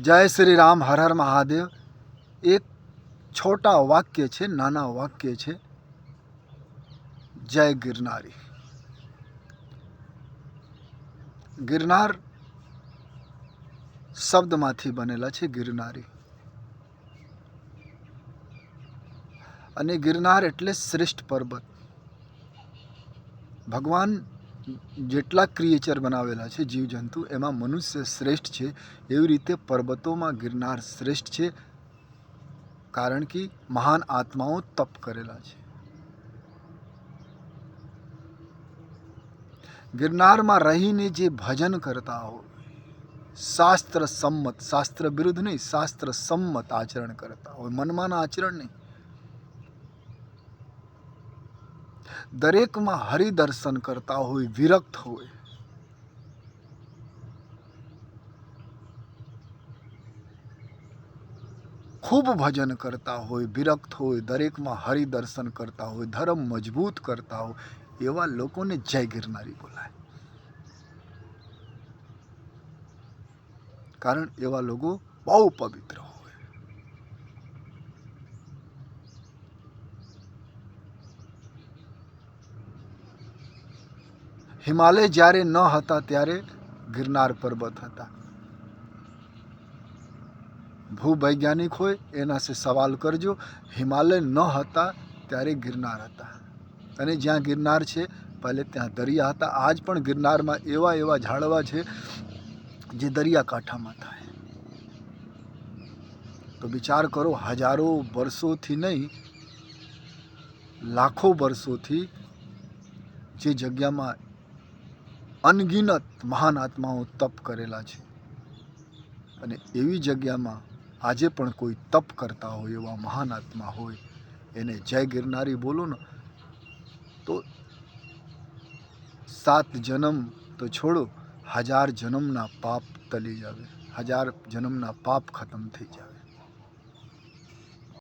जय श्री राम, हर हर महादेव। एक छोटा वाक्य છે, નાના વાક્ય છે, જય ગિરનારી। ગિરનાર શબ્દમાંથી બનેલા છે ગિરનારી, અને ગિરનાર એટલે શ્રેષ્ઠ પર્વત। ભગવાન જેટલા ક્રિએચર બનાવેલા છે, જીવજંતુ, એમાં મનુષ્ય શ્રેષ્ઠ છે। એવી રીતે પર્વતોમાં ગિરનાર શ્રેષ્ઠ છે, કારણ કે મહાન આત્માઓ તપ કરેલા છે। ગિરનારમાં રહીને જે ભજન કરતા હોય, શાસ્ત્ર સંમત, શાસ્ત્ર વિરુદ્ધ નહીં, શાસ્ત્ર સંમત આચરણ કરતા હોય, મનમાના આચરણ નહીં, દરેકમાં હરિદર્શન કરતા હોય, વિરક્ત હોય, ખૂબ ભજન કરતા હોય, વિરક્ત હોય, દરેકમાં હરિદર્શન કરતા હોય, ધર્મ મજબૂત કરતા હોય, એવા લોકોને જય ગિરનારી બોલાય। કારણ એવા લોકો બહુ પવિત્ર હોય। હિમાલય જ્યારે ન હતા ત્યારે ગિરનાર પર્વત હતા। ભૂવૈજ્ઞાનિક હોય એના से સવાલ કરજો, હિમાલય ન હતા ત્યારે ગિરનાર હતા। અને જ્યાં ગિરનાર છે પહેલે ત્યાં દરિયા હતા। આજ પણ ગિરનારમાં એવા એવા ઝાડવા છે જે દરિયાકાંઠામાં થાય। તો વિચાર કરો, હજારો વર્ષોથી નહીં, લાખો વર્ષોથી જે જગ્યામાં અનગિનત મહાન આત્માઓ તપ કરેલા છે, અને એવી જગ્યામાં આજે પણ કોઈ તપ કરતા હોય, એવા મહાન આત્મા હોય, એને જય ગિરનારી બોલો ને તો 7 જન્મ તો છોડો, 1000 જન્મના પાપ ટલી જાવે, 1000 જન્મના પાપ ખતમ થઈ જાવે।